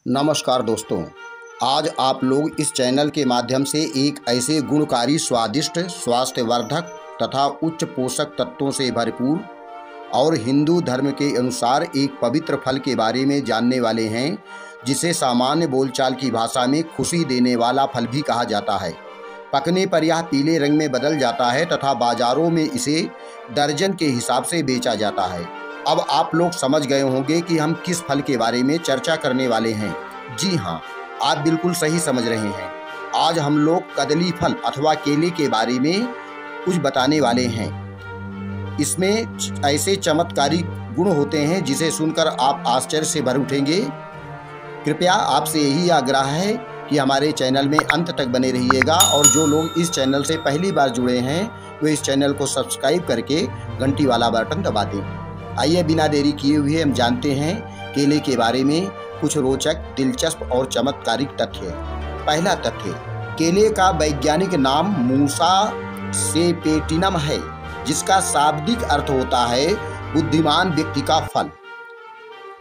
नमस्कार दोस्तों, आज आप लोग इस चैनल के माध्यम से एक ऐसे गुणकारी, स्वादिष्ट, स्वास्थ्यवर्धक तथा उच्च पोषक तत्वों से भरपूर और हिंदू धर्म के अनुसार एक पवित्र फल के बारे में जानने वाले हैं, जिसे सामान्य बोलचाल की भाषा में खुशी देने वाला फल भी कहा जाता है। पकने पर यह पीले रंग में बदल जाता है तथा बाजारों में इसे दर्जन के हिसाब से बेचा जाता है। अब आप लोग समझ गए होंगे कि हम किस फल के बारे में चर्चा करने वाले हैं। जी हाँ, आप बिल्कुल सही समझ रहे हैं। आज हम लोग कदली फल अथवा केले के बारे में कुछ बताने वाले हैं। इसमें ऐसे चमत्कारी गुण होते हैं जिसे सुनकर आप आश्चर्य से भर उठेंगे। कृपया आपसे यही आग्रह है कि हमारे चैनल में अंत तक बने रहिएगा और जो लोग इस चैनल से पहली बार जुड़े हैं वो इस चैनल को सब्सक्राइब करके घंटी वाला बटन दबा दें। आइए बिना देरी किए हुए हम जानते हैं केले के बारे में कुछ रोचक, दिलचस्प और चमत्कारिक तथ्य। पहला तथ्य, केले का वैज्ञानिक नाम मूसा सेपेटिनम है, जिसका शाब्दिक अर्थ होता है बुद्धिमान व्यक्ति का फल।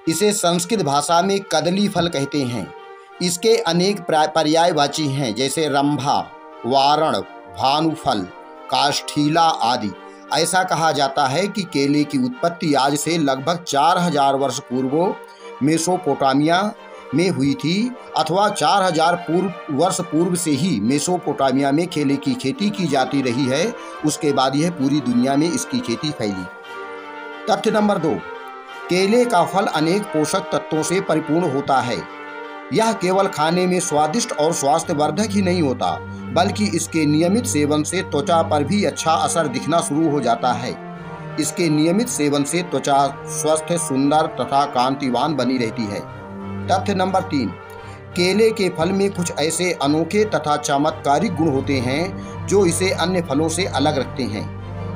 इसे संस्कृत भाषा में कदली फल कहते हैं। इसके अनेक पर्यायवाची हैं, जैसे रंभा, वारण, भानुफल, काष्ठीला आदि। ऐसा कहा जाता है कि केले की उत्पत्ति आज से लगभग 4000 वर्ष पूर्व मेसोपोटामिया में हुई थी, अथवा 4000 वर्ष पूर्व से ही मेसोपोटामिया में केले की खेती की जाती रही है। उसके बाद यह पूरी दुनिया में इसकी खेती फैली। तथ्य नंबर 2, केले का फल अनेक पोषक तत्वों से परिपूर्ण होता है। यह केवल खाने में स्वादिष्ट और स्वास्थ्यवर्धक ही नहीं होता, बल्कि इसके नियमित सेवन से त्वचा पर भी अच्छा असर दिखना शुरू हो जाता है। इसके नियमित सेवन से त्वचा स्वस्थ, सुंदर तथा कांतिवान बनी रहती है। तथ्य नंबर 3, केले के फल में कुछ ऐसे अनोखे तथा चमत्कारिक गुण होते हैं जो इसे अन्य फलों से अलग रखते हैं।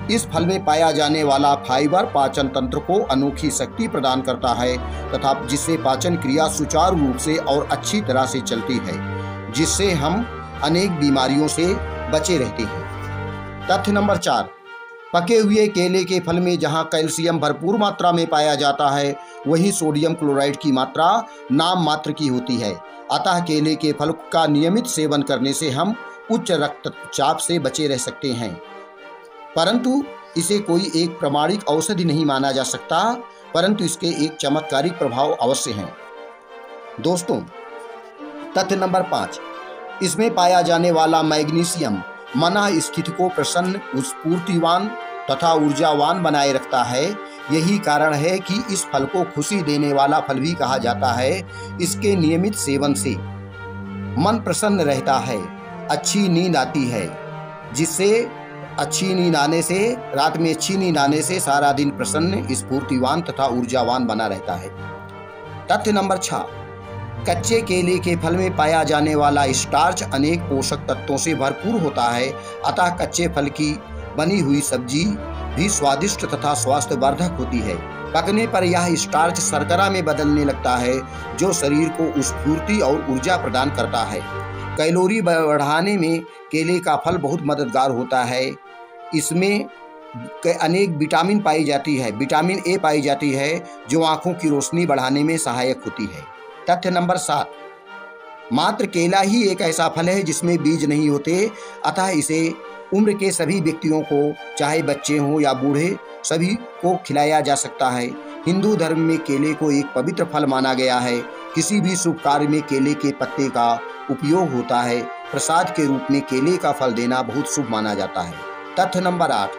इस फल में पाया जाने वाला फाइबर पाचन तंत्र को अनोखी शक्ति प्रदान करता है तथा जिससे पाचन क्रिया सुचारू रूप से और अच्छी तरह से चलती है, जिससे हम अनेक बीमारियों से बचे रहते हैं। तथ्य नंबर 4, पके हुए केले के फल में जहां कैल्शियम भरपूर मात्रा में पाया जाता है, वहीं सोडियम क्लोराइड की मात्रा नाम मात्र की होती है। अतः केले के फल का नियमित सेवन करने से हम उच्च रक्तचाप से बचे रह सकते हैं, परंतु इसे कोई एक प्रामाणिक औषधि नहीं माना जा सकता, परंतु इसके एक चमत्कारिक प्रभाव अवश्य हैं। दोस्तों, तथ्य नंबर 5, इसमें पाया जाने वाला मैग्नीशियम मन स्थिति को प्रसन्न, स्फूर्तिवान तथा ऊर्जावान बनाए रखता है। यही कारण है कि इस फल को खुशी देने वाला फल भी कहा जाता है। इसके नियमित सेवन से मन प्रसन्न रहता है, अच्छी नींद आती है, जिससे अच्छी नींद आने से, रात में अच्छी नींद आने से सारा दिन प्रसन्न, स्फूर्तिवान तथा ऊर्जावान बना रहता है। तथ्य नंबर 6, कच्चे केले के फल में पाया जाने वाला स्टार्च अनेक पोषक तत्वों से भरपूर होता है। अतः कच्चे फल की बनी हुई सब्जी भी स्वादिष्ट तथा स्वास्थ्यवर्धक होती है। पकने पर यह स्टार्च शर्करा में बदलने लगता है, जो शरीर को स्फूर्ति और ऊर्जा प्रदान करता है। कैलोरी बढ़ाने में केले का फल बहुत मददगार होता है। इसमें अनेक विटामिन पाई जाती है। विटामिन ए पाई जाती है, जो आँखों की रोशनी बढ़ाने में सहायक होती है। तथ्य नंबर 7, मात्र केला ही एक ऐसा फल है जिसमें बीज नहीं होते, अतः इसे उम्र के सभी व्यक्तियों को, चाहे बच्चे हों या बूढ़े, सभी को खिलाया जा सकता है। हिंदू धर्म में केले को एक पवित्र फल माना गया है। किसी भी शुभ कार्य में केले के पत्ते का उपयोग होता है। प्रसाद के रूप में केले का फल देना बहुत शुभ माना जाता है। तथ्य नंबर 8,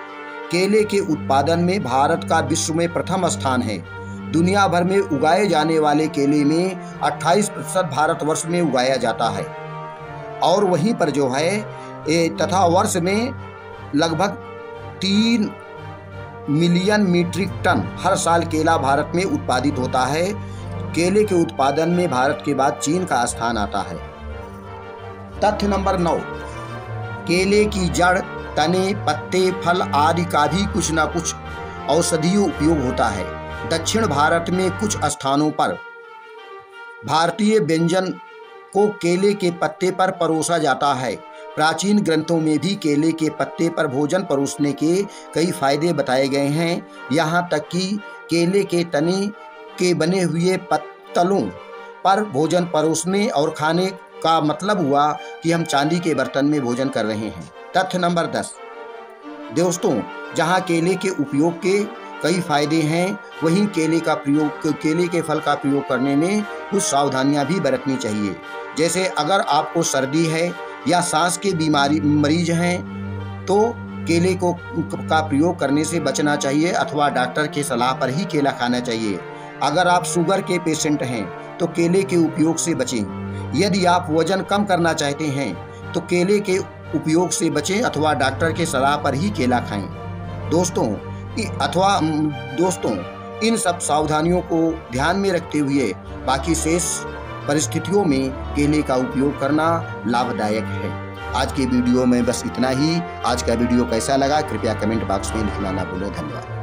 केले के उत्पादन में भारत का विश्व में प्रथम स्थान है। दुनिया भर में उगाए जाने वाले केले में 28% भारतवर्ष में उगाया जाता है, और वहीं पर जो है तथा वर्ष में लगभग 3 मिलियन मीट्रिक टन हर साल केला भारत में उत्पादित होता है। केले के उत्पादन में भारत के बाद चीन का स्थान आता है। तथ्य नंबर 9, केले की जड़, तने, पत्ते, फल आदि का भी कुछ न कुछ औषधीय उपयोग होता है। दक्षिण भारत में कुछ स्थानों पर भारतीय व्यंजन को केले के पत्ते पर परोसा जाता है। प्राचीन ग्रंथों में भी केले के पत्ते पर भोजन परोसने के कई फायदे बताए गए हैं। यहाँ तक कि केले के तने के बने हुए पत्तलों पर भोजन परोसने और खाने का मतलब हुआ कि हम चांदी के बर्तन में भोजन कर रहे हैं। तथ्य नंबर 10। दोस्तों, जहां केले के उपयोग के कई फायदे हैं, वहीं केले के फल का प्रयोग करने में कुछ सावधानियां भी बरतनी चाहिए। जैसे अगर आपको सर्दी है या सांस के मरीज हैं तो केले का प्रयोग करने से बचना चाहिए अथवा डॉक्टर की सलाह पर ही केला खाना चाहिए। अगर आप शुगर के पेशेंट हैं तो केले के उपयोग से बचें। यदि आप वजन कम करना चाहते हैं तो केले के उपयोग से बचें अथवा डॉक्टर के सलाह पर ही केला खाएं। दोस्तों, इन सब सावधानियों को ध्यान में रखते हुए बाकी शेष परिस्थितियों में केले का उपयोग करना लाभदायक है। आज के वीडियो में बस इतना ही। आज का वीडियो कैसा लगा कृपया कमेंट बॉक्स में लिखना ना भूलें। धन्यवाद।